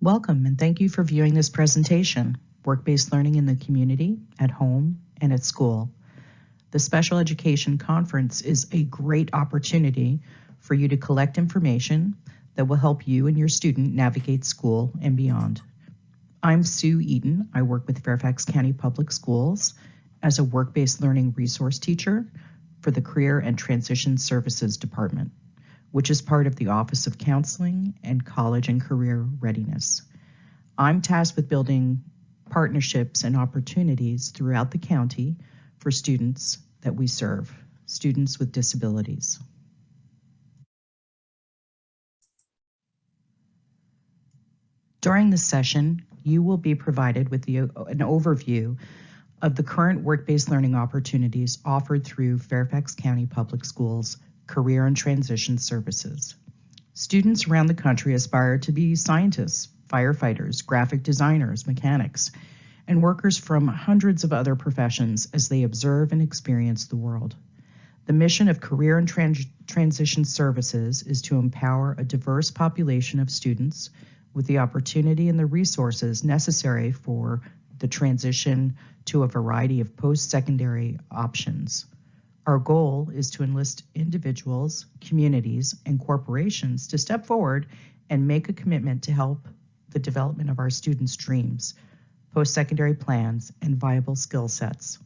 Welcome and thank you for viewing this presentation, Work-Based Learning in the Community, at Home, and at School. The Special Education Conference is a great opportunity for you to collect information that will help you and your student navigate school and beyond. I'm Sue Eaton. I work with Fairfax County Public Schools as a work-based learning resource teacher for the Career and Transition Services Department, which is part of the Office of Counseling and College and Career Readiness. I'm tasked with building partnerships and opportunities throughout the county for students that we serve, students with disabilities. During this session, you will be provided with an overview of the current work-based learning opportunities offered through Fairfax County Public Schools Career and Transition Services. Students around the country aspire to be scientists, firefighters, graphic designers, mechanics, and workers from hundreds of other professions as they observe and experience the world. The mission of Career and Transition Services is to empower a diverse population of students with the opportunity and the resources necessary for the transition to a variety of post-secondary options. Our goal is to enlist individuals, communities, and corporations to step forward and make a commitment to help the development of our students' dreams, post-secondary plans, and viable skill sets.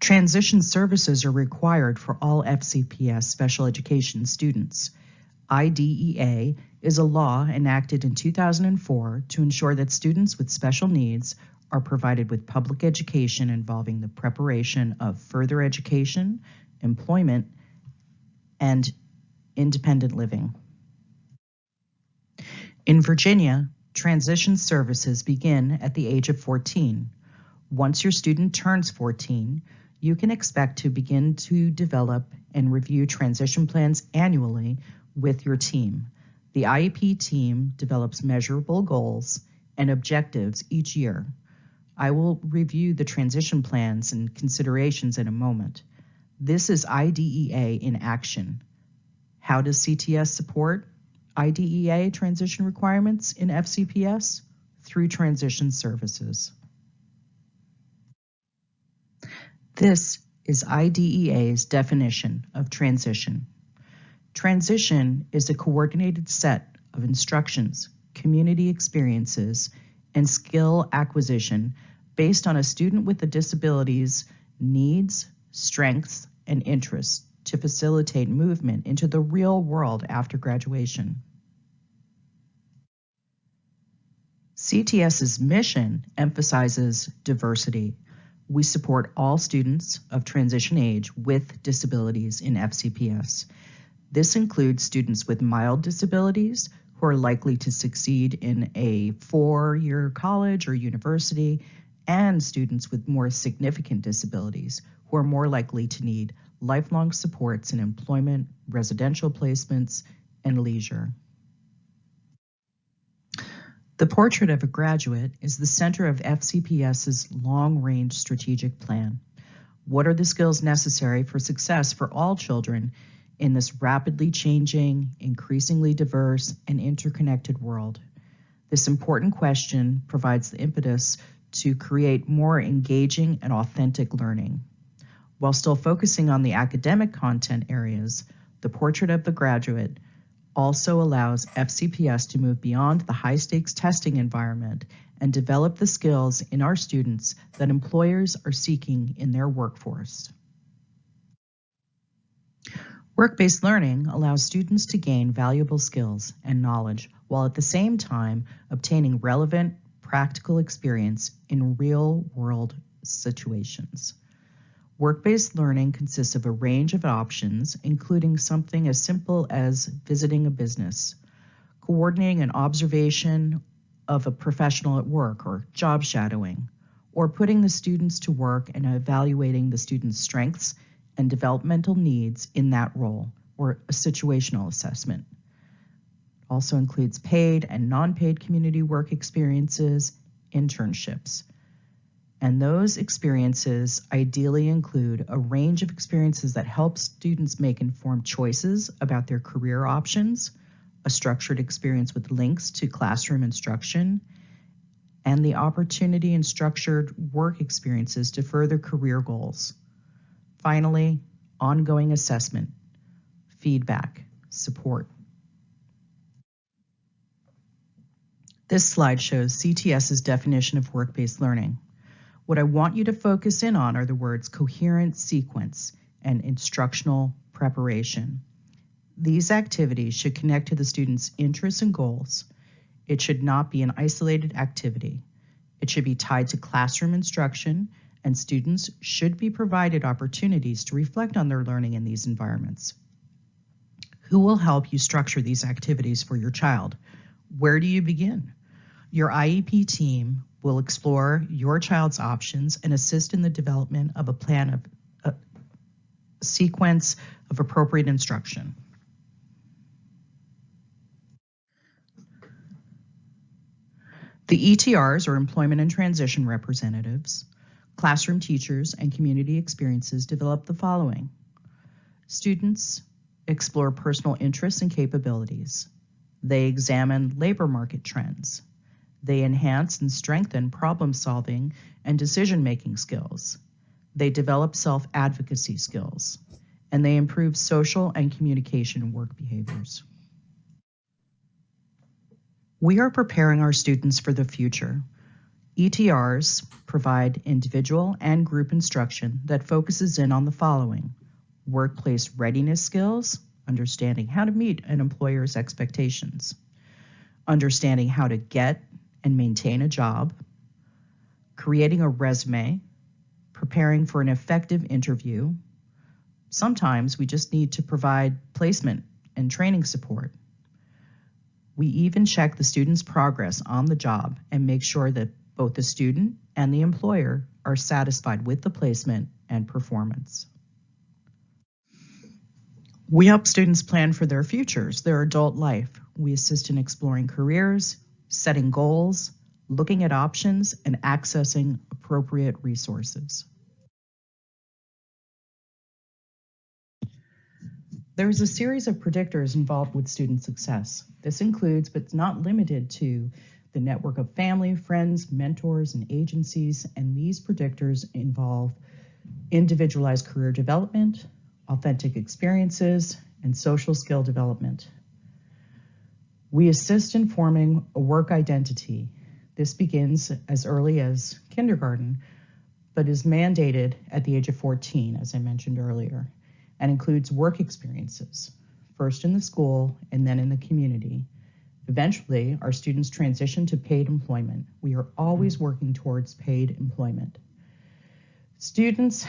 Transition services are required for all FCPS special education students. IDEA is a law enacted in 2004 to ensure that students with special needs are provided with public education involving the preparation of further education, employment, and independent living. In Virginia, transition services begin at the age of 14. Once your student turns 14, you can expect to begin to develop and review transition plans annually with your team. The IEP team develops measurable goals and objectives each year. I will review the transition plans and considerations in a moment. This is IDEA in action. How does CTS support IDEA transition requirements in FCPS? Through transition services. This is IDEA's definition of transition. Transition is a coordinated set of instructions, community experiences, and skill acquisition based on a student with a disability's needs, strengths, and interests to facilitate movement into the real world after graduation. CTS's mission emphasizes diversity. We support all students of transition age with disabilities in FCPS. This includes students with mild disabilities who are likely to succeed in a 4-year college or university, and students with more significant disabilities who are more likely to need lifelong supports in employment, residential placements, and leisure. The portrait of a graduate is the center of FCPS's long-range strategic plan. What are the skills necessary for success for all children in this rapidly changing, increasingly diverse, and interconnected world? This important question provides the impetus to create more engaging and authentic learning. While still focusing on the academic content areas, the portrait of the graduate also allows FCPS to move beyond the high-stakes testing environment and develop the skills in our students that employers are seeking in their workforce. Work-based learning allows students to gain valuable skills and knowledge while at the same time obtaining relevant, practical experience in real-world situations. Work-based learning consists of a range of options, including something as simple as visiting a business, coordinating an observation of a professional at work or job shadowing, or putting the students to work and evaluating the students' strengths and developmental needs in that role, or a situational assessment. It also includes paid and non-paid community work experiences, internships. And those experiences ideally include a range of experiences that help students make informed choices about their career options, a structured experience with links to classroom instruction, and the opportunity and structured work experiences to further career goals. Finally, ongoing assessment, feedback, support. This slide shows CTS's definition of work-based learning. What I want you to focus in on are the words coherent sequence and instructional preparation. These activities should connect to the student's interests and goals. It should not be an isolated activity. It should be tied to classroom instruction, and students should be provided opportunities to reflect on their learning in these environments. Who will help you structure these activities for your child? Where do you begin? Your IEP team will explore your child's options and assist in the development of a plan of a sequence of appropriate instruction. The ETRs, or Employment and Transition Representatives, classroom teachers, and community experiences develop the following. Students explore personal interests and capabilities. They examine labor market trends. They enhance and strengthen problem-solving and decision-making skills. They develop self-advocacy skills. And they improve social and communication work behaviors. We are preparing our students for the future. ETRs provide individual and group instruction that focuses in on the following: workplace readiness skills, understanding how to meet an employer's expectations, understanding how to get and maintain a job, creating a resume, preparing for an effective interview. Sometimes we just need to provide placement and training support. We even check the student's progress on the job and make sure that both the student and the employer are satisfied with the placement and performance. We help students plan for their futures, their adult life. We assist in exploring careers, setting goals, looking at options, and accessing appropriate resources. There is a series of predictors involved with student success. This includes, but is not limited to, the network of family, friends, mentors, and agencies, and these predictors involve individualized career development, authentic experiences, and social skill development. We assist in forming a work identity. This begins as early as kindergarten, but is mandated at the age of 14, as I mentioned earlier, and includes work experiences, first in the school and then in the community. Eventually, our students transition to paid employment. We are always working towards paid employment. Students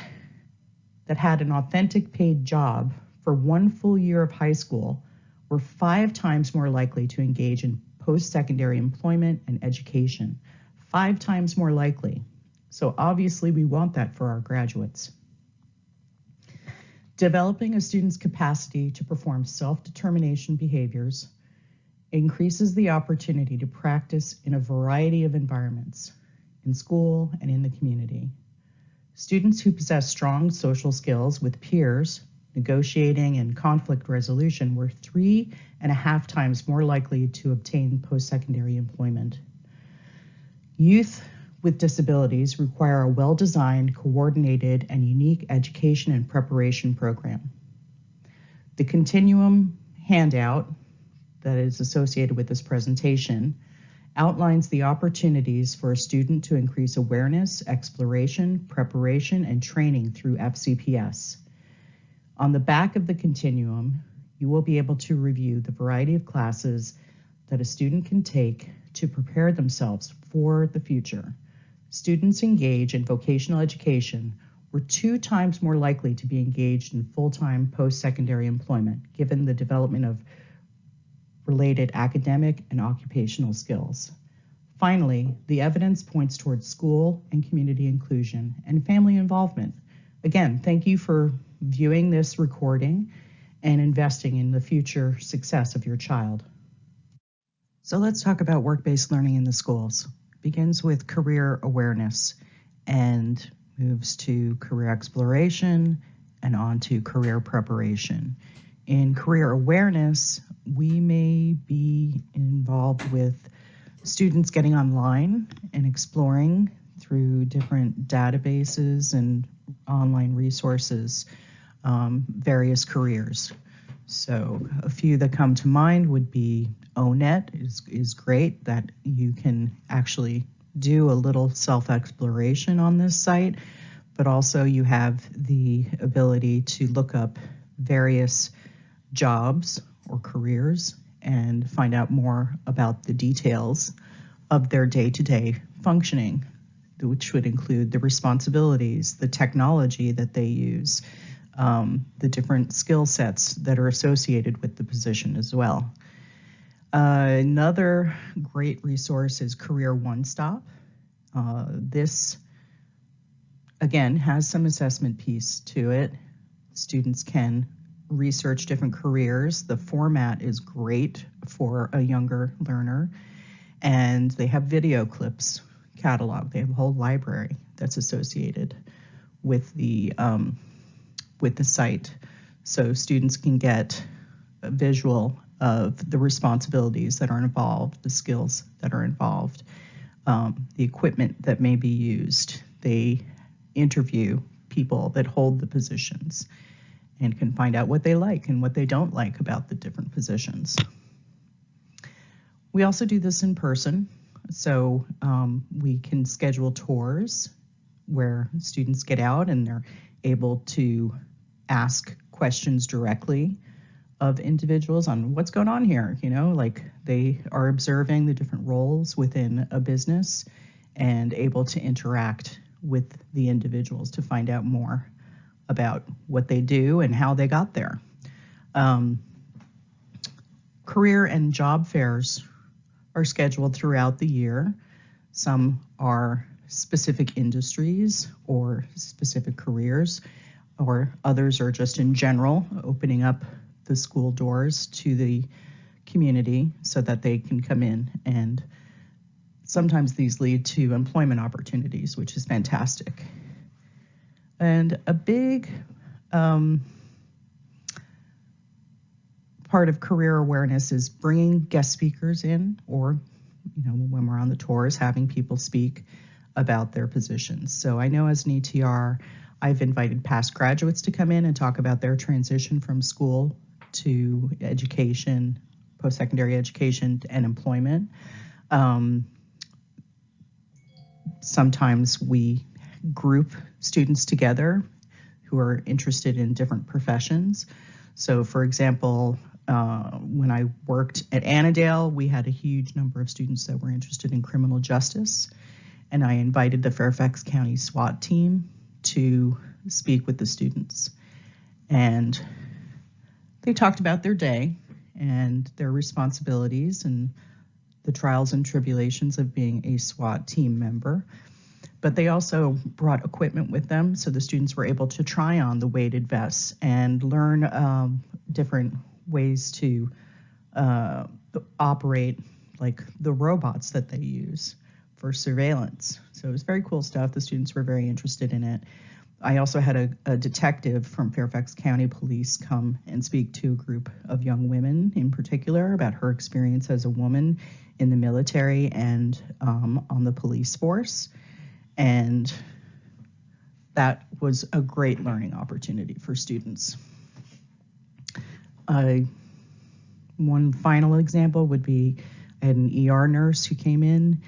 that had an authentic paid job for one full year of high school were 5 times more likely to engage in post-secondary employment and education, 5 times more likely. So obviously we want that for our graduates. Developing a student's capacity to perform self-determination behaviors increases the opportunity to practice in a variety of environments, in school and in the community. Students who possess strong social skills with peers, negotiating and conflict resolution were 3.5 times more likely to obtain post-secondary employment. Youth with disabilities require a well-designed, coordinated, and unique education and preparation program. The continuum handout that is associated with this presentation outlines the opportunities for a student to increase awareness, exploration, preparation, and training through FCPS. On the back of the continuum, you will be able to review the variety of classes that a student can take to prepare themselves for the future. Students engaged in vocational education were 2 times more likely to be engaged in full-time post-secondary employment, given the development of related academic and occupational skills. Finally, the evidence points towards school and community inclusion and family involvement. Again, thank you for viewing this recording and investing in the future success of your child. So let's talk about work-based learning in the schools. It begins with career awareness and moves to career exploration and on to career preparation. In career awareness, we may be involved with students getting online and exploring through different databases and online resources, various careers. So a few that come to mind would be ONET is great, that you can actually do a little self-exploration on this site, but also you have the ability to look up various jobs or careers and find out more about the details of their day-to-day functioning, which would include the responsibilities, the technology that they use, the different skill sets that are associated with the position as well. Another great resource is Career One Stop. This, again, has some assessment piece to it. Students can research different careers. The format is great for a younger learner, and they have video clips catalog. They have a whole library that's associated with the site, so students can get a visual of the responsibilities that are involved, the skills that are involved, the equipment that may be used. They interview people that hold the positions and can find out what they like and what they don't like about the different positions. We also do this in person, so we can schedule tours where students get out and they're able to ask questions directly of individuals on what's going on here. Like they are observing the different roles within a business and able to interact with the individuals to find out more about what they do and how they got there. Career and job fairs are scheduled throughout the year. Some are specific industries or specific careers, or others are just in general opening up the school doors to the community so that they can come in, and sometimes these lead to employment opportunities, which is fantastic. And a big part of career awareness is bringing guest speakers in, or when we're on the tours, having people speak about their positions. So I know as an ETR, I've invited past graduates to come in and talk about their transition from school to education, post-secondary education, and employment. Sometimes we group students together who are interested in different professions. So for example, when I worked at Annandale, we had a huge number of students that were interested in criminal justice, and I invited the Fairfax County SWAT team to speak with the students. And they talked about their day and their responsibilities and the trials and tribulations of being a SWAT team member. But they also brought equipment with them, so the students were able to try on the weighted vests and learn different ways to operate, like the robots that they use for surveillance. So it was very cool stuff. The students were very interested in it. I also had a detective from Fairfax County Police come and speak to a group of young women in particular about her experience as a woman in the military and on the police force. And that was a great learning opportunity for students. One final example would be I had an ER nurse who came in,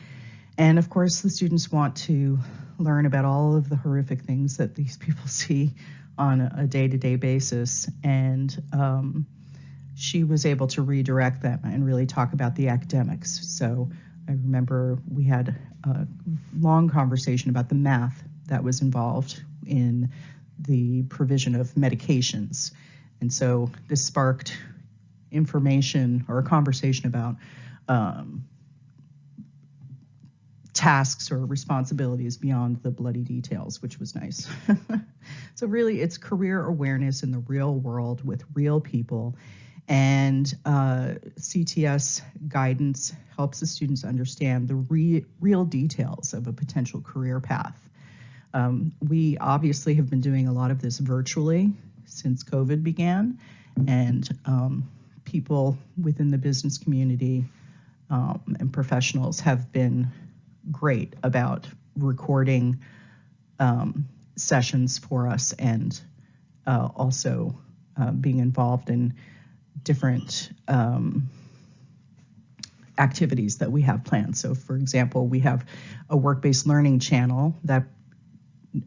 and of course the students want to learn about all of the horrific things that these people see on a day-to-day basis, and she was able to redirect them and really talk about the academics. So I remember we had a long conversation about the math that was involved in the provision of medications. And so this sparked information or a conversation about tasks or responsibilities beyond the bloody details, which was nice. So really, it's career awareness in the real world with real people. And CTS guidance helps the students understand the real details of a potential career path. We obviously have been doing a lot of this virtually since COVID began, and people within the business community and professionals have been great about recording sessions for us, and also being involved in different activities that we have planned. So for example, we have a work-based learning channel that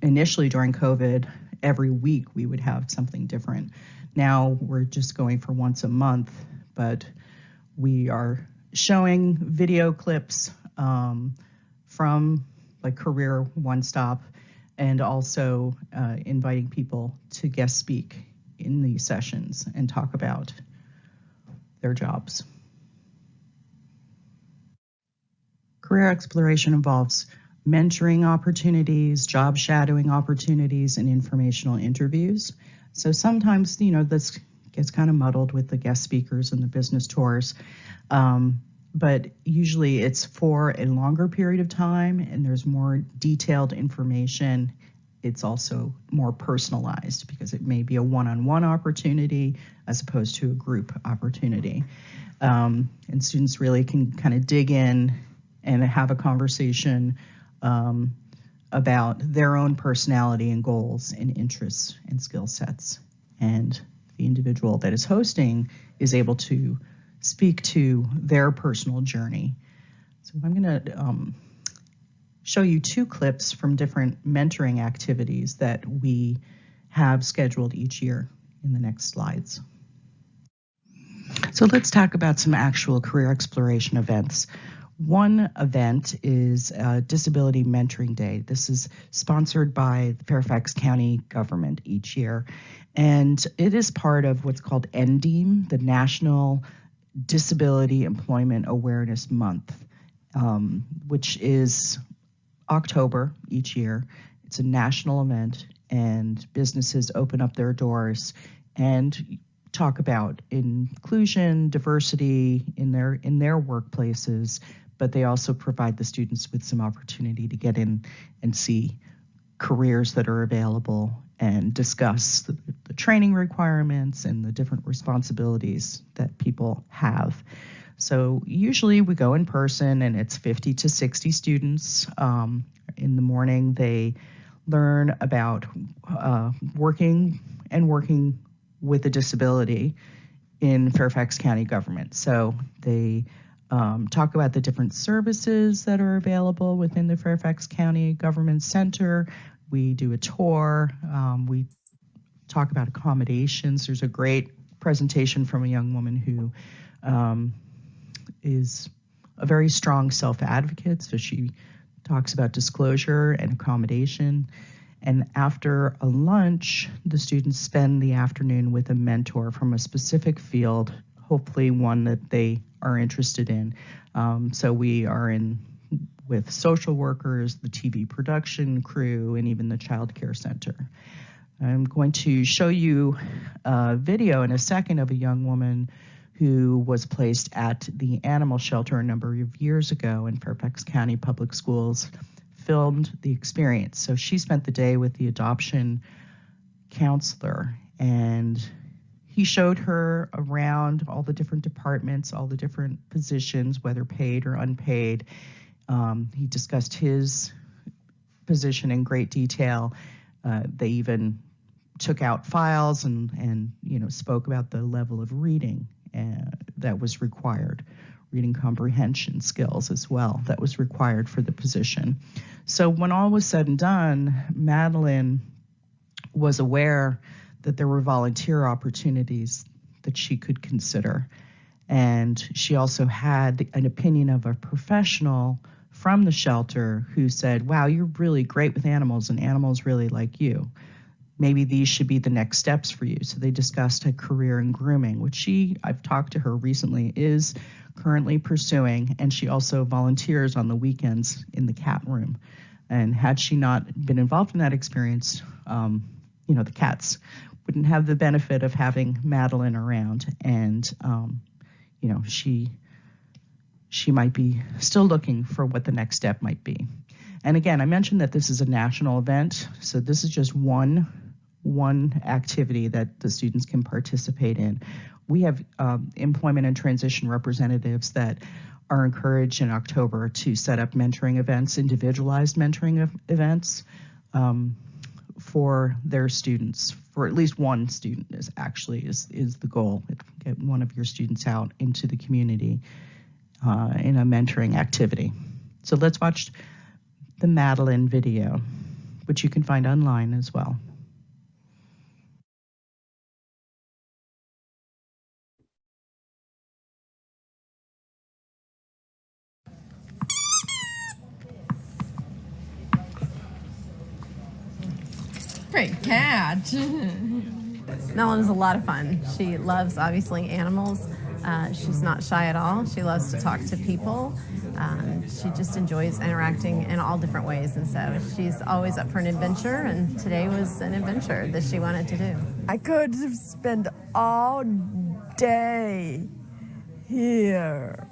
initially during COVID, every week we would have something different. Now we're just going for once a month, but we are showing video clips from like Career One Stop, and also inviting people to guest speak in these sessions and talk about their jobs. Career exploration involves mentoring opportunities, job shadowing opportunities, and informational interviews. So sometimes, this gets kind of muddled with the guest speakers and the business tours. But usually it's for a longer period of time and there's more detailed information. It's also more personalized because it may be a one-on-one opportunity as opposed to a group opportunity. And students really can kind of dig in and have a conversation about their own personality and goals and interests and skill sets. And the individual that is hosting is able to speak to their personal journey. So I'm going to show you two clips from different mentoring activities that we have scheduled each year in the next slides. So let's talk about some actual career exploration events. One event is Disability Mentoring Day. This is sponsored by the Fairfax County government each year, and it is part of what's called NDEAM, the National Disability Employment Awareness Month, which is October each year. It's a national event, and businesses open up their doors and talk about inclusion, diversity in their workplaces, but they also provide the students with some opportunity to get in and see careers that are available and discuss the training requirements and the different responsibilities that people have. So usually we go in person and it's 50 to 60 students. In the morning, they learn about working with a disability in Fairfax County government. So they talk about the different services that are available within the Fairfax County Government Center. We do a tour. We talk about accommodations. There's a great presentation from a young woman who is a very strong self-advocate. So she talks about disclosure and accommodation. And after a lunch, the students spend the afternoon with a mentor from a specific field, hopefully one that they are interested in. So we are in with social workers, the TV production crew, and even the child care center. I'm going to show you a video in a second of a young woman who was placed at the animal shelter a number of years ago in Fairfax County Public Schools, filmed the experience. So she spent the day with the adoption counselor, and he showed her around all the different departments, all the different positions, whether paid or unpaid. He discussed his position in great detail. They even took out files and spoke about the level of reading that was required, reading comprehension skills as well that was required for the position. So when all was said and done, Madeline was aware that there were volunteer opportunities that she could consider. And she also had an opinion of a professional from the shelter who said, wow, you're really great with animals and animals really like you. Maybe these should be the next steps for you. So they discussed a career in grooming, which I've talked to her recently, is currently pursuing, and she also volunteers on the weekends in the cat room. And had she not been involved in that experience, the cats wouldn't have the benefit of having Madeline around, and she might be still looking for what the next step might be. And again, I mentioned that this is a national event, so this is just one one activity that the students can participate in. We have employment and transition representatives that are encouraged in October to set up mentoring events, individualized mentoring events for their students. For at least one student is the goal. Get one of your students out into the community in a mentoring activity. So let's watch the Madeline video, which you can find online as well. Great catch. Melon is a lot of fun. She loves, obviously, animals. She's not shy at all. She loves to talk to people. She just enjoys interacting in all different ways. And so she's always up for an adventure, and today was an adventure that she wanted to do. I could spend all day here,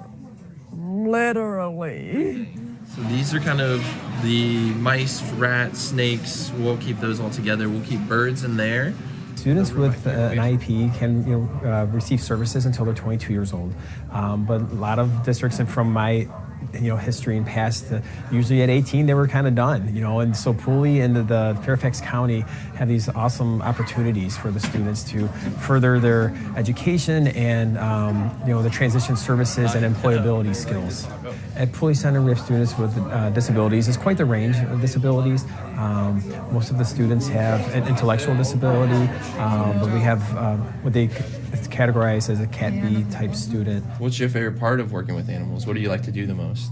literally. So these are kind of the mice, rats, snakes. We'll keep those all together. We'll keep birds in there. Students with an IEP can receive services until they're 22 years old. But a lot of districts, and from my history and past, usually at 18 they were kind of done, and so Pooley and the Fairfax County have these awesome opportunities for the students to further their education and the transition services and employability skills. At Pooley Center, we have students with disabilities. It's quite the range of disabilities. Most of the students have an intellectual disability, but we have what they categorize as a Cat B type student. What's your favorite part of working with animals? What do you like to do the most?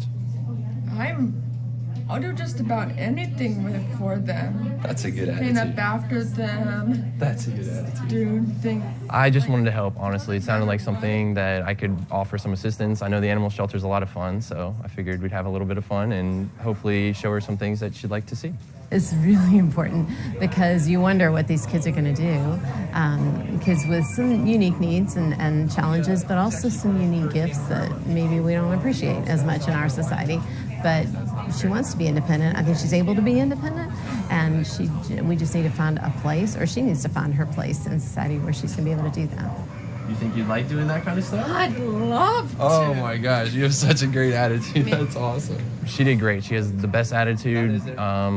I'll do just about anything for them. That's a good Clean attitude. up after them. That's a good attitude. Do things. I just wanted to help, honestly. It sounded like something that I could offer some assistance. I know the animal shelter is a lot of fun, so I figured we'd have a little bit of fun and hopefully show her some things that she'd like to see. It's really important because you wonder what these kids are going to do. Kids with some unique needs and challenges, but also some unique gifts that maybe we don't appreciate as much in our society. But she wants to be independent. I think she's able to be independent, and we just need to find a place, or she needs to find her place in society where she's going to be able to do that. You think you'd like doing that kind of stuff? I'd love to. Oh my gosh, you have such a great attitude. That's awesome. She did great. She has the best attitude,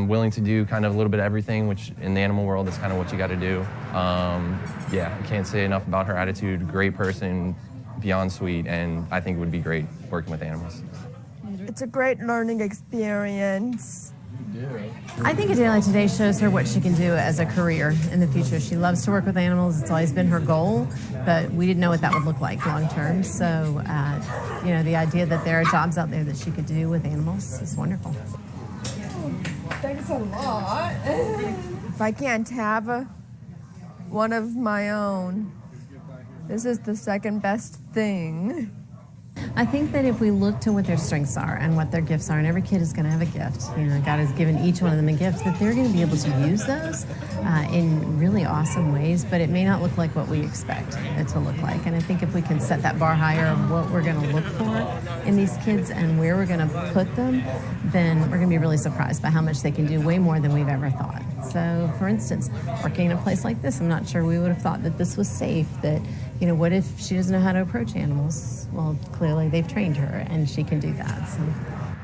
willing to do kind of a little bit of everything, which in the animal world is kind of what you got to do. Yeah, I can't say enough about her attitude. Great person, beyond sweet, and I think it would be great working with animals. It's a great learning experience. I think a day like today shows her what she can do as a career in the future. She loves to work with animals. It's always been her goal, but we didn't know what that would look like long term. So, the idea that there are jobs out there that she could do with animals is wonderful. Thanks a lot. If I can't have one of my own, this is the second best thing. I think that if we look to what their strengths are and what their gifts are, and every kid is going to have a gift, God has given each one of them a gift, that they're going to be able to use those in really awesome ways, but it may not look like what we expect it to look like. And I think if we can set that bar higher of what we're going to look for in these kids and where we're going to put them, then we're going to be really surprised by how much they can do, way more than we've ever thought. So, for instance, working in a place like this, I'm not sure we would have thought that this was safe, that what if she doesn't know how to approach animals? Well, clearly they've trained her, and she can do that. So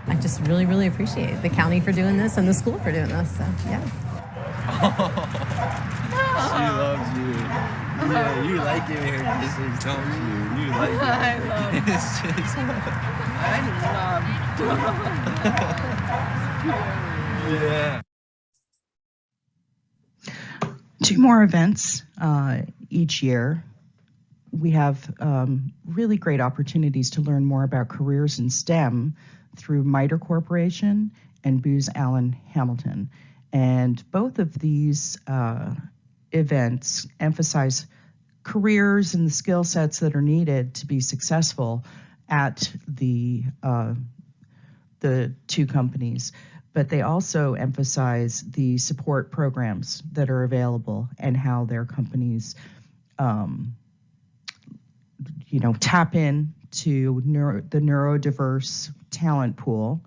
I just really, really appreciate the county for doing this and the school for doing this. So, yeah. She loves you. Yeah, you like giving her kisses, don't you? You like it. Yeah. Two more events each year. We have really great opportunities to learn more about careers in STEM through MITRE Corporation and Booz Allen Hamilton. And both of these events emphasize careers and the skill sets that are needed to be successful at the two companies. But they also emphasize the support programs that are available and how their companies tap in to the neurodiverse talent pool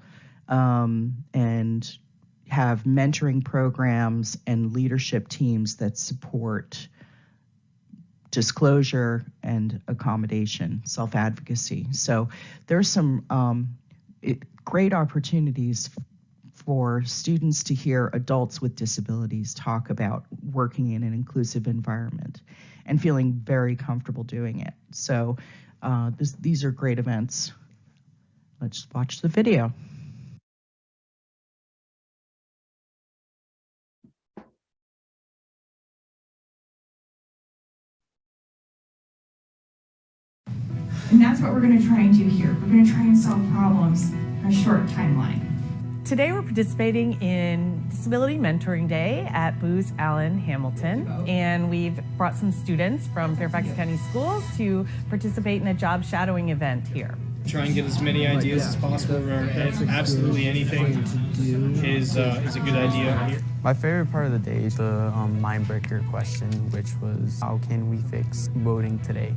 and have mentoring programs and leadership teams that support disclosure and accommodation, self-advocacy. So there's some great opportunities for students to hear adults with disabilities talk about working in an inclusive environment and feeling very comfortable doing it. So these are great events. Let's watch the video. And that's what we're going to try and do here. We're going to try and solve problems in a short timeline. Today we're participating in Disability Mentoring Day at Booz Allen Hamilton, and we've brought some students from Fairfax County Schools to participate in a job shadowing event here. Try and get as many ideas as possible in our head. Absolutely anything is a good idea. My favorite part of the day is the mind breaker question, which was how can we fix voting today?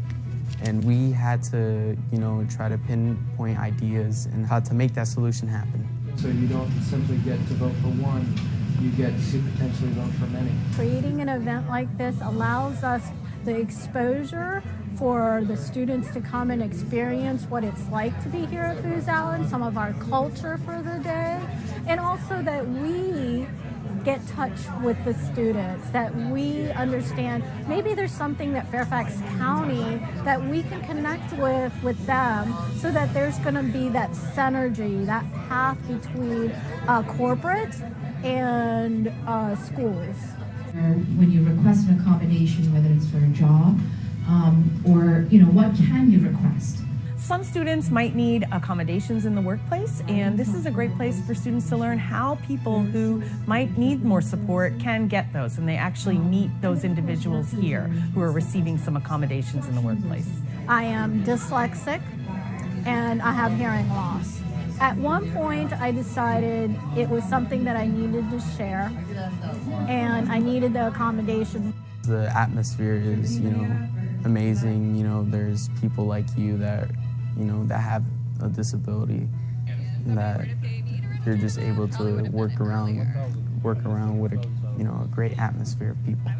And we had to, try to pinpoint ideas and how to make that solution happen. So you don't simply get to vote for one, you get to potentially vote for many. Creating an event like this allows us the exposure for the students to come and experience what it's like to be here at Booz Allen, some of our culture for the day, and also that we get touch with the students, that we understand maybe there's something that Fairfax County that we can connect with them, so that there's going to be that synergy, that path between corporate and schools. When you request an accommodation, whether it's for a job or what can you request? Some students might need accommodations in the workplace, and this is a great place for students to learn how people who might need more support can get those, and they actually meet those individuals here who are receiving some accommodations in the workplace. I am dyslexic and I have hearing loss. At one point I decided it was something that I needed to share, and I needed the accommodation. The atmosphere is, amazing. There's people like you that that have a disability, and that you're just able to work around with a great atmosphere of people.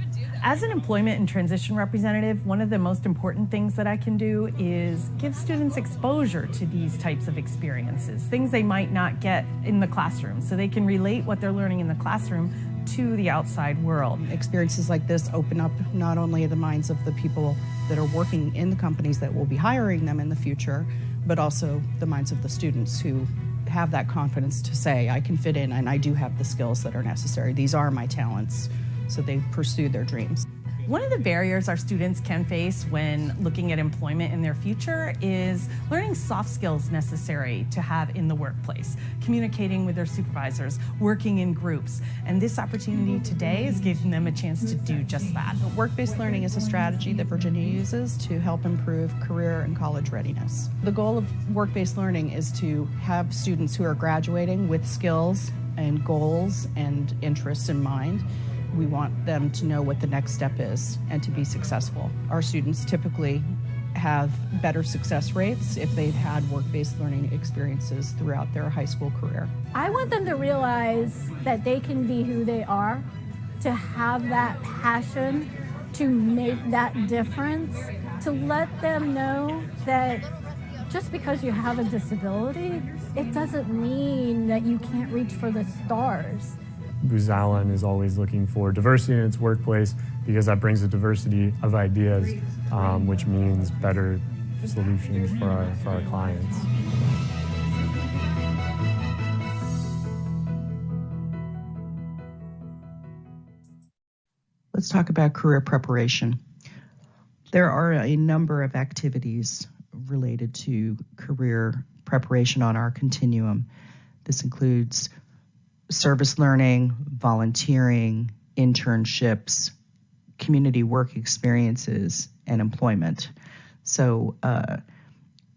As an employment and transition representative, one of the most important things that I can do is give students exposure to these types of experiences, things they might not get in the classroom, so they can relate what they're learning in the classroom to the outside world. Experiences like this open up not only the minds of the people that are working in the companies that will be hiring them in the future, but also the minds of the students who have that confidence to say, I can fit in and I do have the skills that are necessary. These are my talents. So they pursue their dreams. One of the barriers our students can face when looking at employment in their future is learning soft skills necessary to have in the workplace, communicating with their supervisors, working in groups. And this opportunity today is giving them a chance to do just that. Work-based learning is a strategy that Virginia uses to help improve career and college readiness. The goal of work-based learning is to have students who are graduating with skills and goals and interests in mind. We want them to know what the next step is and to be successful. Our students typically have better success rates if they've had work-based learning experiences throughout their high school career. I want them to realize that they can be who they are, to have that passion, to make that difference, to let them know that just because you have a disability, it doesn't mean that you can't reach for the stars. Booz Allen is always looking for diversity in its workplace because that brings a diversity of ideas, which means better solutions for our clients. Let's talk about career preparation. There are a number of activities related to career preparation on our continuum. This includes service learning, volunteering, internships, community work experiences, and employment. So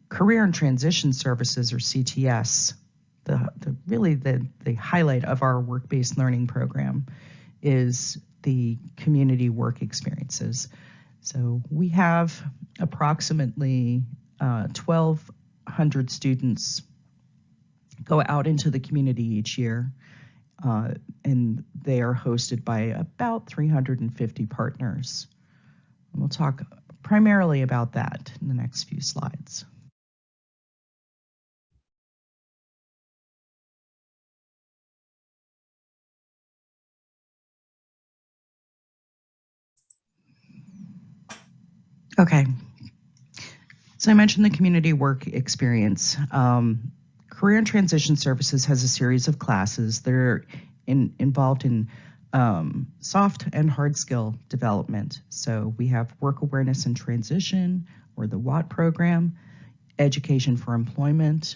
Career and Transition Services, or CTS, the highlight of our work-based learning program is the community work experiences. So we have approximately 1,200 students go out into the community each year and they are hosted by about 350 partners. And we'll talk primarily about that in the next few slides. Okay, so I mentioned the community work experience. Career and Transition Services has a series of classes that are involved in soft and hard skill development. So we have Work Awareness and Transition, or the WAT program, Education for Employment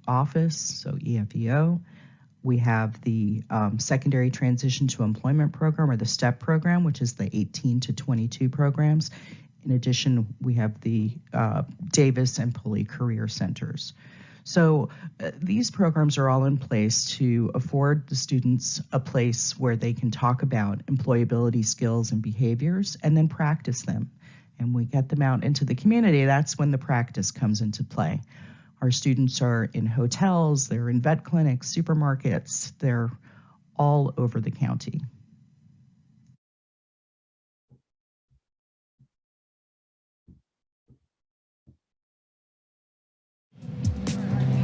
Office, so EFEO. We have the Secondary Transition to Employment program, or the STEP program, which is the 18 to 22 programs. In addition, we have the Davis and Pulley Career Centers. So these programs are all in place to afford the students a place where they can talk about employability skills and behaviors and then practice them. And we get them out into the community. That's when the practice comes into play. Our students are in hotels, they're in vet clinics, supermarkets, they're all over the county.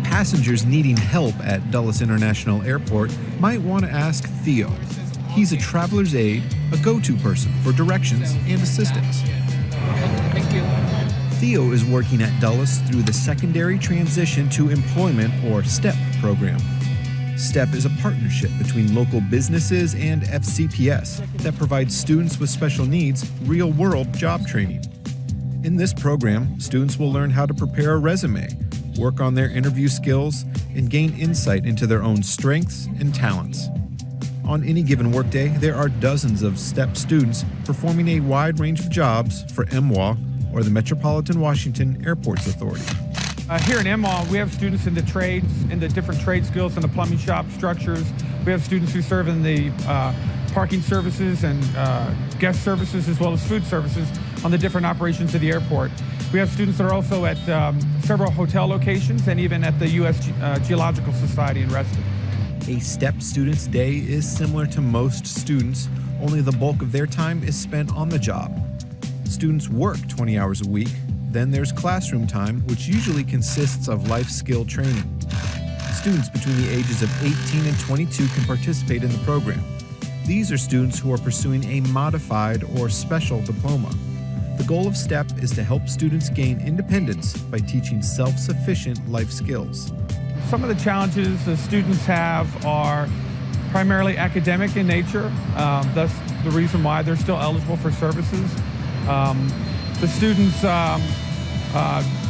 Passengers needing help at Dulles International Airport might want to ask Theo. He's a traveler's aide, a go-to person for directions and assistance. Thank you. Theo is working at Dulles through the Secondary Transition to Employment, or STEP program. STEP is a partnership between local businesses and FCPS that provides students with special needs real-world job training. In this program, students will learn how to prepare a resume, work on their interview skills, and gain insight into their own strengths and talents. On any given workday, there are dozens of STEP students performing a wide range of jobs for MWA, or the Metropolitan Washington Airports Authority. Here in MWA, we have students in the trades, in the different trade skills, in the plumbing shop structures. We have students who serve in the parking services and guest services, as well as food services on the different operations of the airport. We have students that are also at several hotel locations and even at the U.S. Geological Society in Reston. A STEP student's day is similar to most students, only the bulk of their time is spent on the job. Students work 20 hours a week, then there's classroom time, which usually consists of life skill training. Students between the ages of 18 and 22 can participate in the program. These are students who are pursuing a modified or special diploma. The goal of STEP is to help students gain independence by teaching self-sufficient life skills. Some of the challenges the students have are primarily academic in nature. That's the reason why they're still eligible for services. The students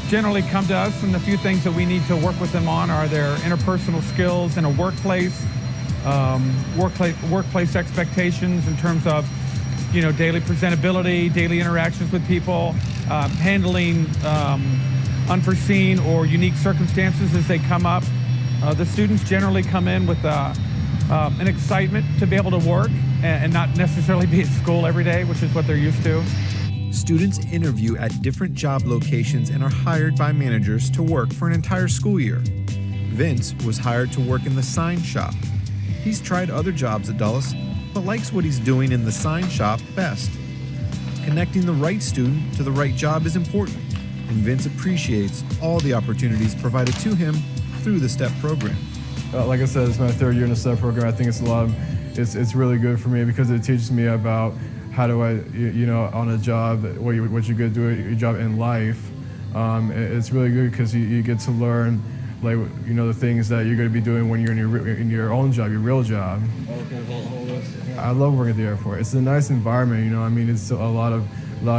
generally come to us, and the few things that we need to work with them on are their interpersonal skills in a workplace, workplace expectations in terms of, daily presentability, daily interactions with people, handling unforeseen or unique circumstances as they come up. The students generally come in with an excitement to be able to work and not necessarily be at school every day, which is what they're used to. Students interview at different job locations and are hired by managers to work for an entire school year. Vince was hired to work in the sign shop. He's tried other jobs at Dulles, but likes what he's doing in the sign shop best. Connecting the right student to the right job is important, and Vince appreciates all the opportunities provided to him through the STEP program. Like I said, it's my third year in the STEP program. I think it's really good for me because it teaches me about how do I, on a job, what you could do at your job in life. It's really good because you get to learn, the things that you're going to be doing when you're in your own job, your real job. I love working at the airport. It's a nice environment, it's a lot of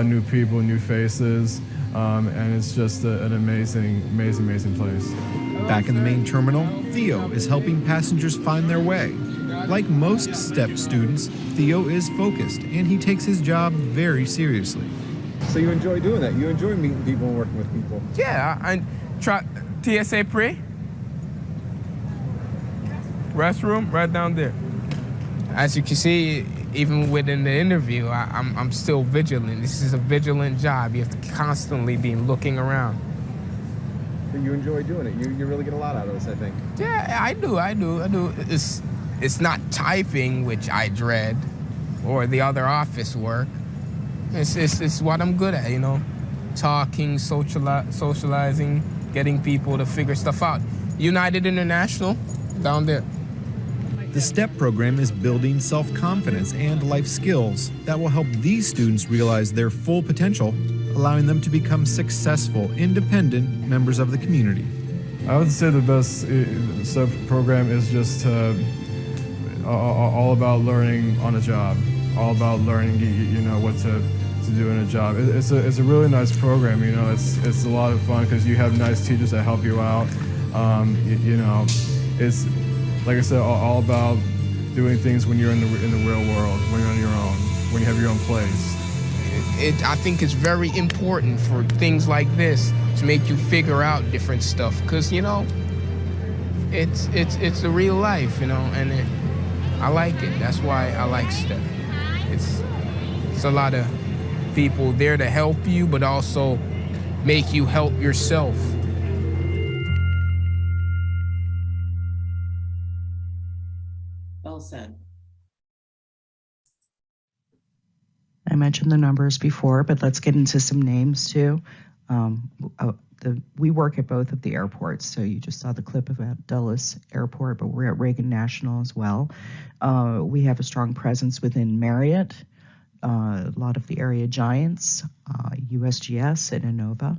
new people, new faces, and it's just an amazing place. Back in the main terminal, Theo is helping passengers find their way. Like most STEP students, Theo is focused, and he takes his job very seriously. So you enjoy doing that? You enjoy meeting people and working with people? Yeah, I try TSA pre. Restroom right down there. As you can see, even within the interview, I'm still vigilant. This is a vigilant job. You have to constantly be looking around. but you enjoy doing it. You really get a lot out of this, I think. Yeah, I do. It's not typing, which I dread, or the other office work. It's what I'm good at, talking, socializing, getting people to figure stuff out. United International, down there. The STEP program is building self-confidence and life skills that will help these students realize their full potential, allowing them to become successful, independent members of the community. I would say the best STEP program is just all about learning on a job, all about learning, what to do in a job. It's a really nice program. It's a lot of fun because you have nice teachers that help you out. It's, like I said, all about doing things when you're in the real world, when you're on your own, when you have your own place. I think it's very important for things like this to make you figure out different stuff, because it's the real life, and I like it. That's why I like STEP. It's a lot of people there to help you, but also make you help yourself. Well said. I mentioned the numbers before, but let's get into some names too. We work at both of the airports, so you just saw the clip about Dulles Airport, but we're at Reagan National as well. We have a strong presence within Marriott, a lot of the area giants, USGS and Innova.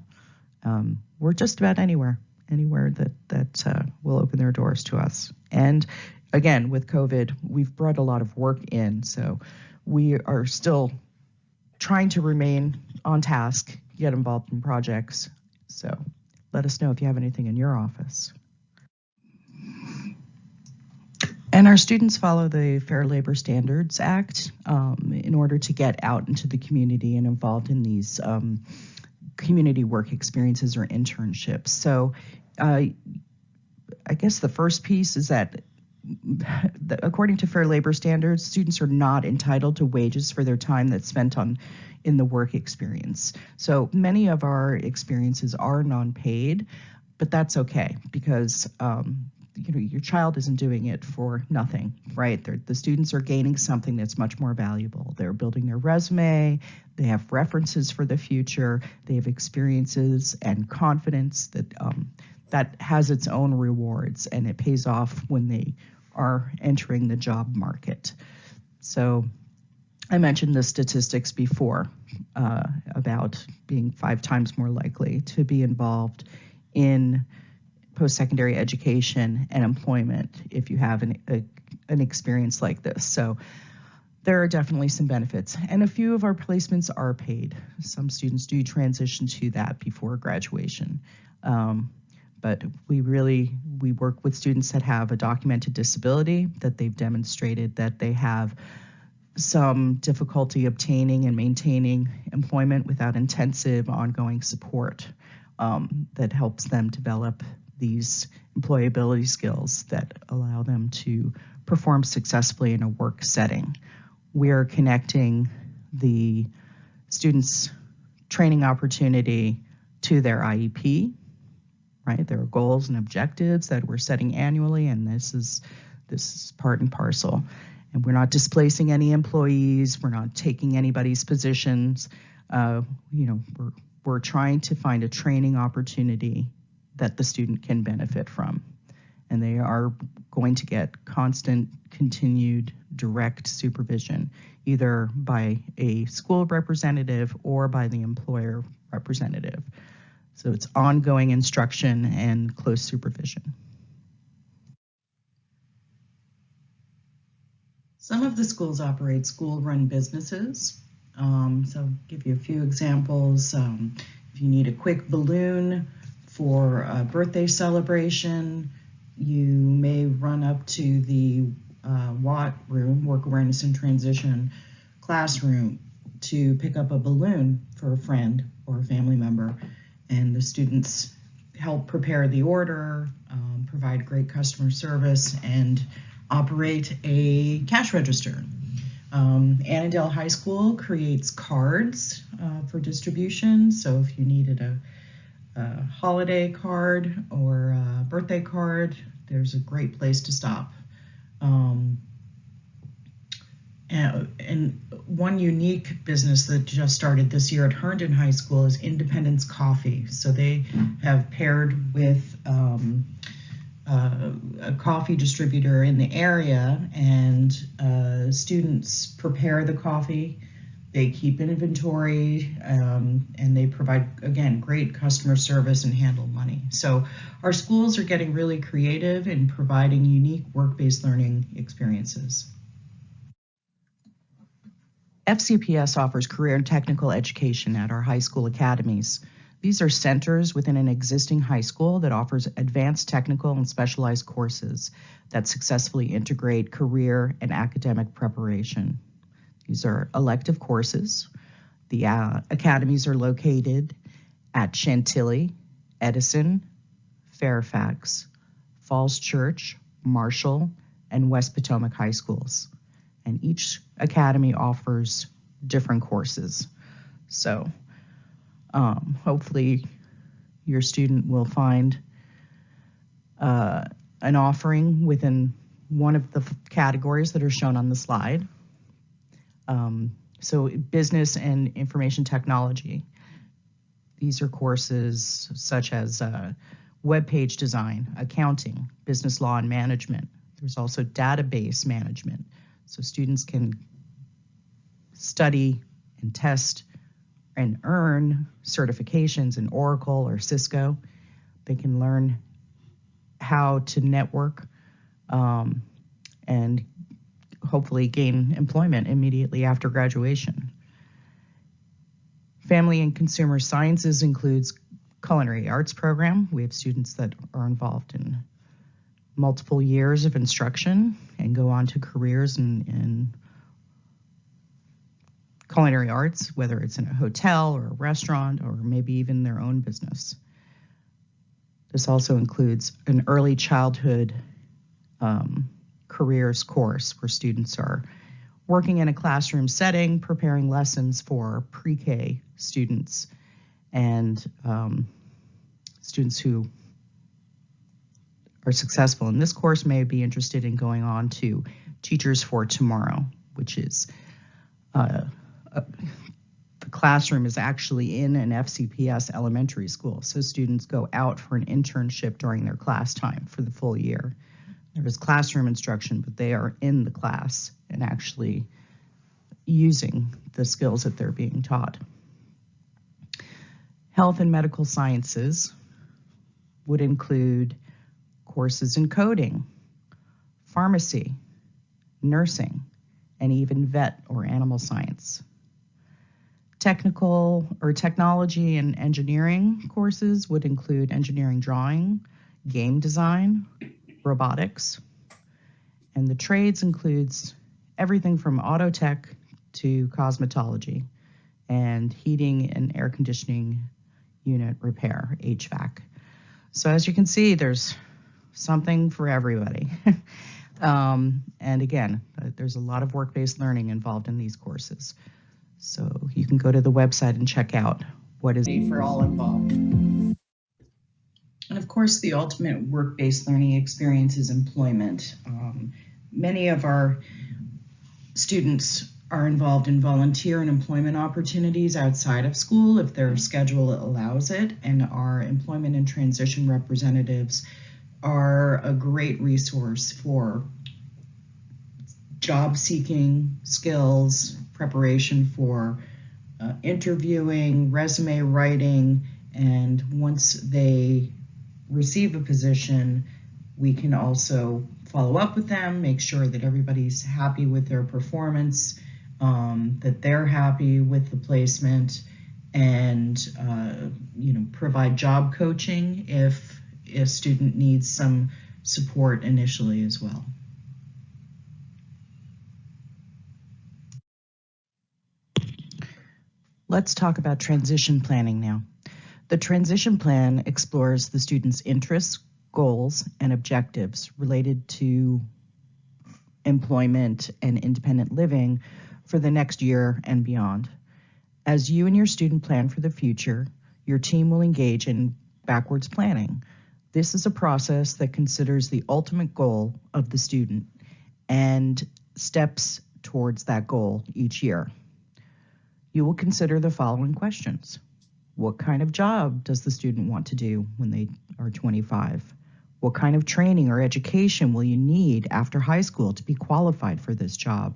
We're just about anywhere that will open their doors to us. And again, with COVID, we've brought a lot of work in, so we are still trying to remain on task, get involved in projects. So let us know if you have anything in your office. And our students follow the Fair Labor Standards Act in order to get out into the community and involved in these community work experiences or internships. So I guess the first piece is that according to Fair Labor Standards, students are not entitled to wages for their time that's spent in the work experience. So many of our experiences are non-paid, but that's okay because your child isn't doing it for nothing, right? The students are gaining something that's much more valuable. They're building their resume, they have references for the future, they have experiences and confidence that has its own rewards, and it pays off when they are entering the job market. So I mentioned the statistics before about being 5 times more likely to be involved in post-secondary education and employment if you have an experience like this. So there are definitely some benefits, and a few of our placements are paid. Some students do transition to that before graduation. But we work with students that have a documented disability, that they've demonstrated that they have some difficulty obtaining and maintaining employment without intensive ongoing support that helps them develop these employability skills that allow them to perform successfully in a work setting. We are connecting the students' training opportunity to their IEP, right? There are goals and objectives that we're setting annually, and this is part and parcel. And we're not displacing any employees. We're not taking anybody's positions. We're trying to find a training opportunity that the student can benefit from. And they are going to get constant, continued, direct supervision, either by a school representative or by the employer representative. So it's ongoing instruction and close supervision. Some of the schools operate school-run businesses. So I'll give you a few examples. If you need a quick balloon for a birthday celebration, you may run up to the WAT room, Work Awareness and Transition classroom, to pick up a balloon for a friend or a family member. And the students help prepare the order, provide great customer service, and operate a cash register. Annandale High School creates cards for distribution. So if you needed a holiday card or a birthday card, there's a great place to stop. And one unique business that just started this year at Herndon High School is Independence Coffee. So they have paired with a coffee distributor in the area, and students prepare the coffee. They keep inventory, and they provide, again, great customer service and handle money. So our schools are getting really creative in providing unique work-based learning experiences. FCPS offers career and technical education at our high school academies. These are centers within an existing high school that offers advanced technical and specialized courses that successfully integrate career and academic preparation. These are elective courses. The academies are located at Chantilly, Edison, Fairfax, Falls Church, Marshall, and West Potomac High Schools. And each academy offers different courses. So hopefully your student will find an offering within one of the categories that are shown on the slide. So business and information technology. These are courses such as web page design, accounting, business law and management. There's also database management. So students can study and test and earn certifications in Oracle or Cisco. They can learn how to network and hopefully gain employment immediately after graduation. Family and consumer sciences includes culinary arts program. We have students that are involved in multiple years of instruction and go on to careers in culinary arts, whether it's in a hotel or a restaurant or maybe even their own business. This also includes an early childhood careers course where students are working in a classroom setting, preparing lessons for pre-K students and students who are successful in this course may be interested in going on to Teachers for Tomorrow, which is the classroom is actually in an FCPS elementary school. So students go out for an internship during their class time for the full year. There is classroom instruction, but they are in the class and actually using the skills that they're being taught. Health and medical sciences would include courses in coding, pharmacy, nursing, and even vet or animal science. Technical or technology and engineering courses would include engineering drawing, game design, robotics, and the trades includes everything from auto tech to cosmetology and heating and air conditioning unit repair, HVAC. So as you can see, there's something for everybody. And again, there's a lot of work-based learning involved in these courses. So you can go to the website and check out what is for all involved. And of course, the ultimate work-based learning experience is employment. Many of our students are involved in volunteer and employment opportunities outside of school if their schedule allows it, and our employment and transition representatives are a great resource for job seeking skills, preparation for interviewing, resume writing, and once they receive a position, we can also follow up with them, make sure that everybody's happy with their performance, that they're happy with the placement, and provide job coaching if a student needs some support initially as well. Let's talk about transition planning now. The transition plan explores the student's interests, goals, and objectives related to employment and independent living for the next year and beyond. As you and your student plan for the future, your team will engage in backwards planning. This is a process that considers the ultimate goal of the student and steps towards that goal each year. You will consider the following questions. What kind of job does the student want to do when they are 25? What kind of training or education will you need after high school to be qualified for this job?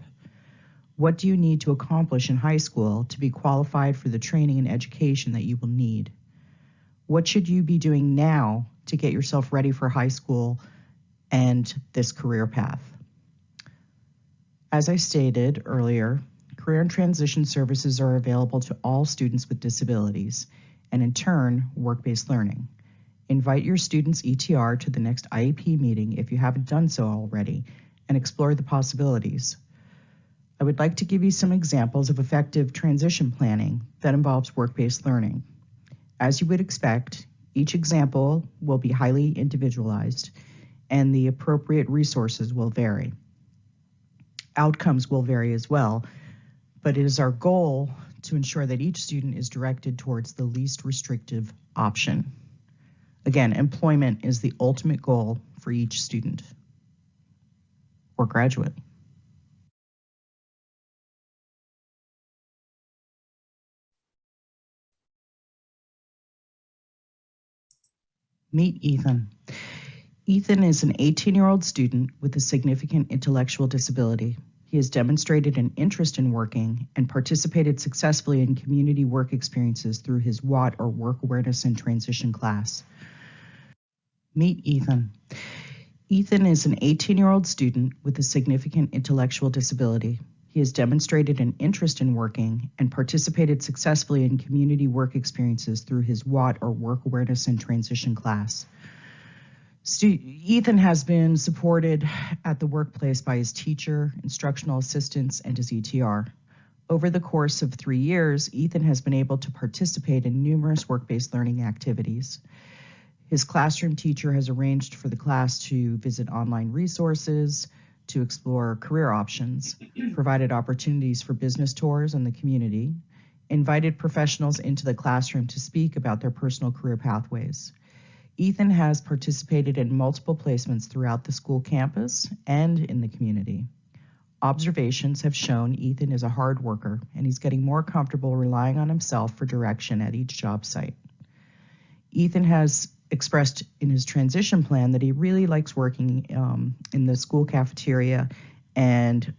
What do you need to accomplish in high school to be qualified for the training and education that you will need? What should you be doing now to get yourself ready for high school and this career path? As I stated earlier, career and transition services are available to all students with disabilities, and in turn, work-based learning. Invite your student's ETR to the next IEP meeting if you haven't done so already, and explore the possibilities. I would like to give you some examples of effective transition planning that involves work-based learning. As you would expect, each example will be highly individualized, and the appropriate resources will vary. Outcomes will vary as well, but it is our goal to ensure that each student is directed towards the least restrictive option. Again, employment is the ultimate goal for each student or graduate. Meet Ethan. Ethan is an 18-year-old student with a significant intellectual disability. He has demonstrated an interest in working and participated successfully in community work experiences through his WAT or Work Awareness and Transition class. Meet Ethan. Ethan is an 18-year-old student with a significant intellectual disability. He has demonstrated an interest in working and participated successfully in community work experiences through his WAT or Work Awareness and Transition class. Ethan has been supported at the workplace by his teacher, instructional assistants, and his ETR. Over the course of 3 years, Ethan has been able to participate in numerous work-based learning activities. His classroom teacher has arranged for the class to visit online resources, to explore career options, provided opportunities for business tours in the community, invited professionals into the classroom to speak about their personal career pathways. Ethan has participated in multiple placements throughout the school campus and in the community. Observations have shown Ethan is a hard worker, and he's getting more comfortable relying on himself for direction at each job site. Ethan has expressed in his transition plan that he really likes working in the school cafeteria, and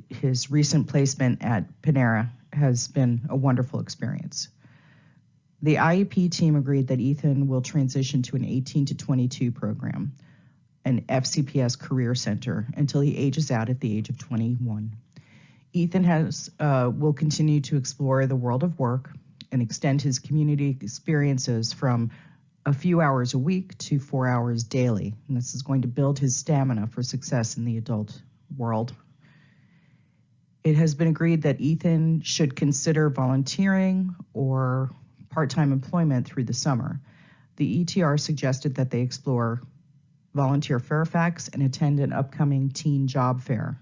his recent placement at Panera has been a wonderful experience. The IEP team agreed that Ethan will transition to an 18 to 22 program, an FCPS career center, until he ages out at the age of 21. Ethan will continue to explore the world of work and extend his community experiences from a few hours a week to 4 hours daily. And this is going to build his stamina for success in the adult world. It has been agreed that Ethan should consider volunteering or part-time employment through the summer. The ETR suggested that they explore volunteer Fairfax and attend an upcoming teen job fair.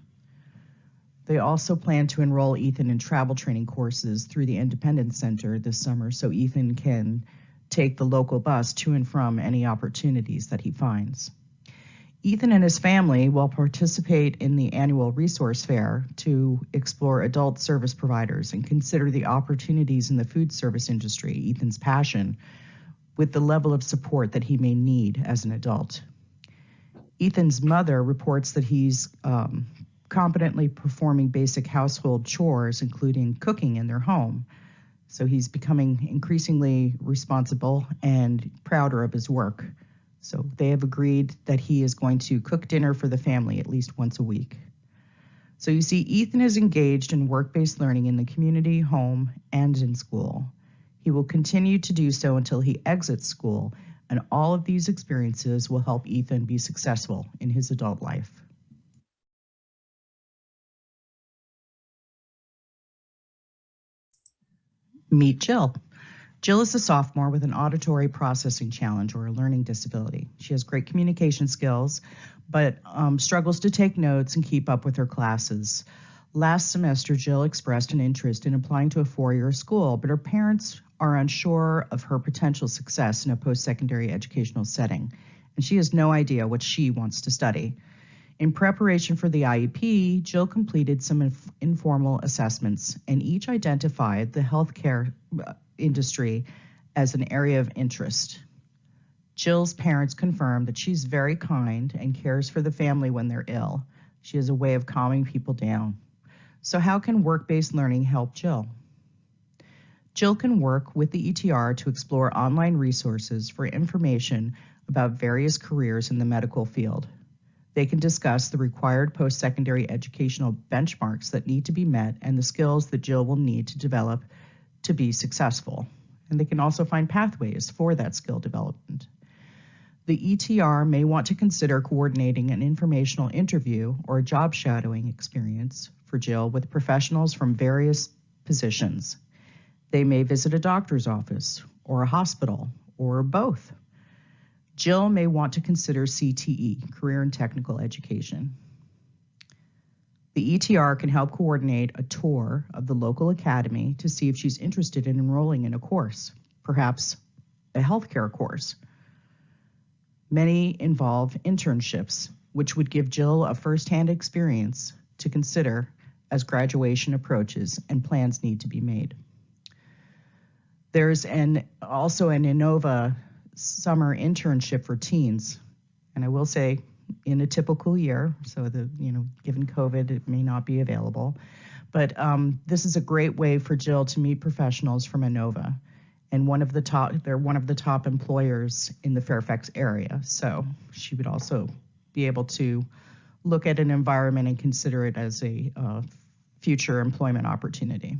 They also plan to enroll Ethan in travel training courses through the Independence Center this summer so Ethan can take the local bus to and from any opportunities that he finds. Ethan and his family will participate in the annual resource fair to explore adult service providers and consider the opportunities in the food service industry, Ethan's passion, with the level of support that he may need as an adult. Ethan's mother reports that he's competently performing basic household chores, including cooking in their home. So he's becoming increasingly responsible and prouder of his work. So they have agreed that he is going to cook dinner for the family at least once a week. So you see, Ethan is engaged in work-based learning in the community, home, and in school. He will continue to do so until he exits school, and all of these experiences will help Ethan be successful in his adult life. Meet Jill. Jill is a sophomore with an auditory processing challenge or a learning disability. She has great communication skills, but struggles to take notes and keep up with her classes. Last semester, Jill expressed an interest in applying to a four-year school, but her parents are unsure of her potential success in a post-secondary educational setting, and she has no idea what she wants to study. In preparation for the IEP, Jill completed some informal assessments, and each identified the healthcare industry as an area of interest. Jill's parents confirmed that she's very kind and cares for the family when they're ill. She has a way of calming people down. So how can work-based learning help Jill? Jill can work with the ETR to explore online resources for information about various careers in the medical field. They can discuss the required post-secondary educational benchmarks that need to be met and the skills that Jill will need to develop to be successful. And they can also find pathways for that skill development. The ETR may want to consider coordinating an informational interview or a job shadowing experience for Jill with professionals from various positions. They may visit a doctor's office or a hospital or both. Jill may want to consider CTE, Career and Technical Education. The ETR can help coordinate a tour of the local academy to see if she's interested in enrolling in a course, perhaps a healthcare course. Many involve internships, which would give Jill a firsthand experience to consider as graduation approaches and plans need to be made. There's also an Innova summer internship for teens, and I will say in a typical year, so given COVID, it may not be available, but this is a great way for Jill to meet professionals from Innova, and they're one of the top employers in the Fairfax area, so she would also be able to look at an environment and consider it as a future employment opportunity.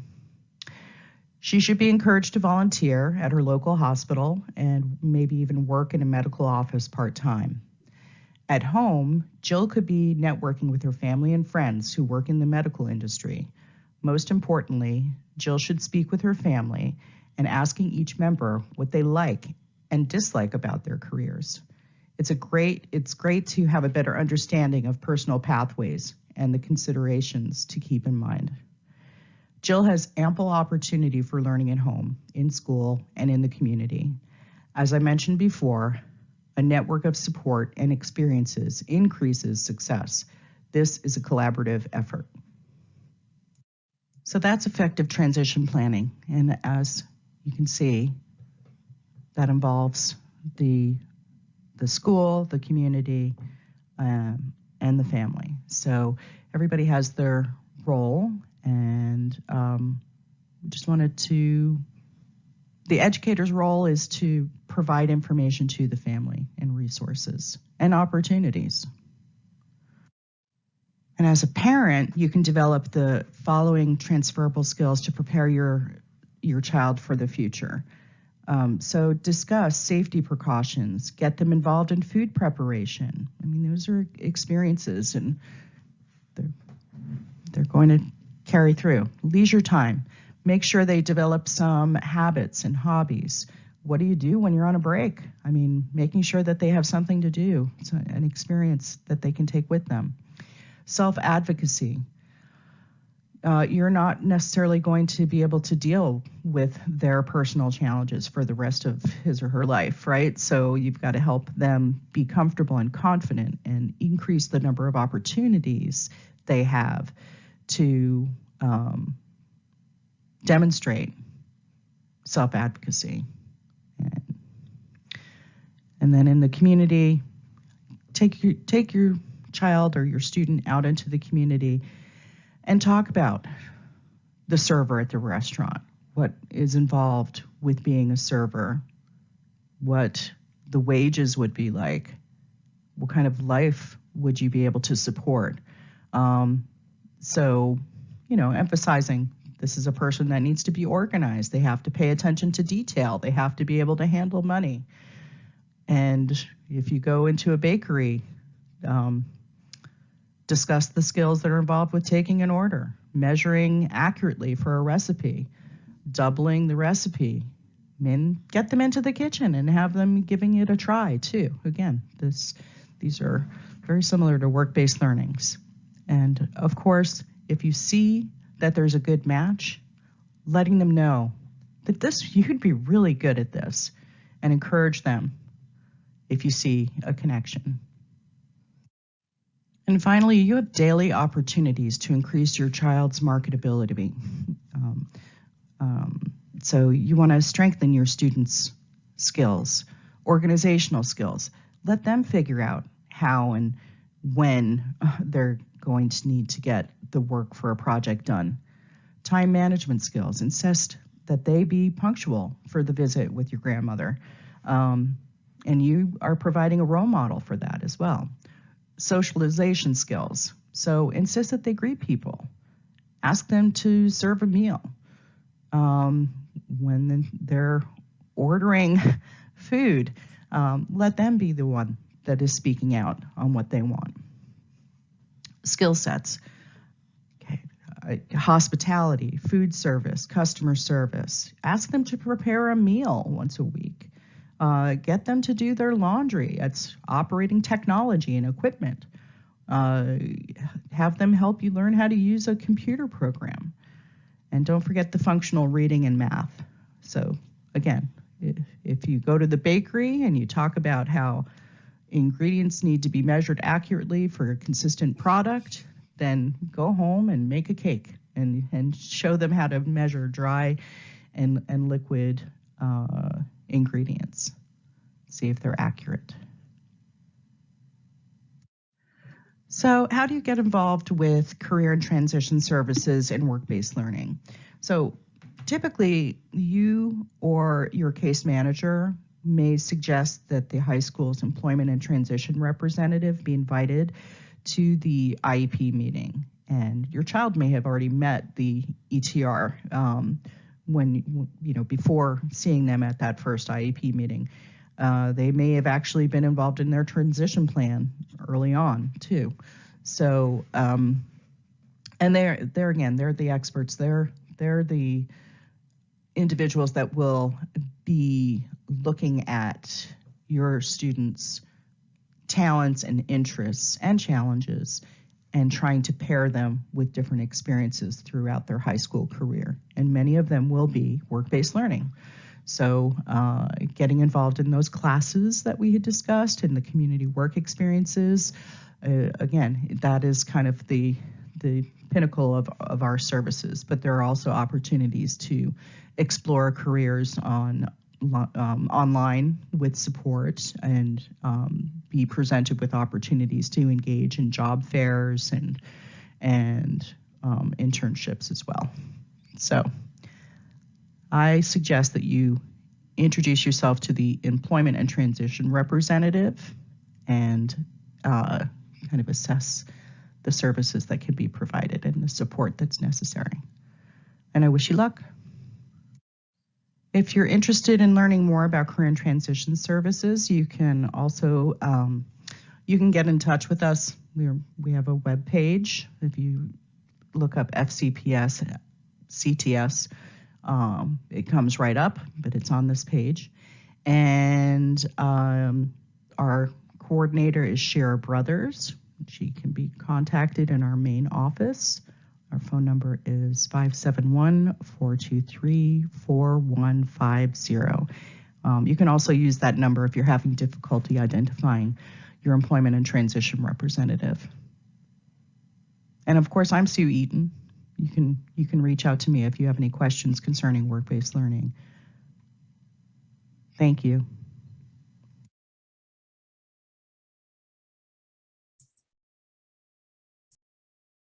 She should be encouraged to volunteer at her local hospital and maybe even work in a medical office part-time. At home, Jill could be networking with her family and friends who work in the medical industry. Most importantly, Jill should speak with her family and asking each member what they like and dislike about their careers. It's great to have a better understanding of personal pathways and the considerations to keep in mind. Jill has ample opportunity for learning at home, in school, and in the community. As I mentioned before, a network of support and experiences increases success. This is a collaborative effort. So that's effective transition planning. And as you can see, that involves the school, the community, and the family. So everybody has their role, and we just wanted to, the educator's role is to provide information to the family and resources and opportunities. And as a parent, you can develop the following transferable skills to prepare your child for the future. So discuss safety precautions, get them involved in food preparation. I mean, those are experiences and they're going to carry through. Leisure time, make sure they develop some habits and hobbies. What do you do when you're on a break? I mean, making sure that they have something to do, it's an experience that they can take with them. Self-advocacy. You're not necessarily going to be able to deal with their personal challenges for the rest of his or her life, right? So you've got to help them be comfortable and confident and increase the number of opportunities they have to demonstrate self-advocacy. And then in the community, take your child or your student out into the community and talk about the server at the restaurant, what is involved with being a server, what the wages would be like, what kind of life would you be able to support. So, emphasizing this is a person that needs to be organized. They have to pay attention to detail. They have to be able to handle money. And if you go into a bakery, discuss the skills that are involved with taking an order, measuring accurately for a recipe, doubling the recipe, and get them into the kitchen and have them giving it a try too. Again, these are very similar to work-based learnings. And of course, if you see that there's a good match, letting them know that you'd be really good at this, and encourage them if you see a connection. And finally, you have daily opportunities to increase your child's marketability. So you want to strengthen your students' skills, organizational skills. Let them figure out how and when they're going to need to get the work for a project done. Time management skills. Insist that they be punctual for the visit with your grandmother. And you are providing a role model for that as well. Socialization skills. So insist that they greet people. Ask them to serve a meal. When they're ordering food, let them be the one that is speaking out on what they want. Skill sets. Hospitality, food service, customer service. Ask them to prepare a meal once a week. Get them to do their laundry. It's operating technology and equipment. Have them help you learn how to use a computer program. And don't forget the functional reading and math. So again, if you go to the bakery and you talk about how ingredients need to be measured accurately for a consistent product, then go home and make a cake and show them how to measure dry and liquid ingredients. See if they're accurate. So how do you get involved with career and transition services and work-based learning? So typically you or your case manager may suggest that the high school's employment and transition representative be invited to the IEP meeting. And your child may have already met the ETR before seeing them at that first IEP meeting. They may have actually been involved in their transition plan early on too. So, and they're the experts. They're the individuals that will be looking at your students' talents and interests and challenges and trying to pair them with different experiences throughout their high school career. And many of them will be work-based learning. So getting involved in those classes that we had discussed and the community work experiences, again, that is kind of the pinnacle of our services. But there are also opportunities to explore careers online with support and be presented with opportunities to engage in job fairs and internships as well. So I suggest that you introduce yourself to the employment and transition representative and kind of assess the services that can be provided and the support that's necessary. And I wish you luck. If you're interested in learning more about career and transition services, you can also you can get in touch with us. We have a web page. If you look up FCPS, CTS, it comes right up, but it's on this page. And our coordinator is Shara Brothers. She can be contacted in our main office. Our phone number is 571-423-4150. You can also use that number if you're having difficulty identifying your employment and transition representative. And of course, I'm Sue Eaton. You can reach out to me if you have any questions concerning work-based learning. Thank you.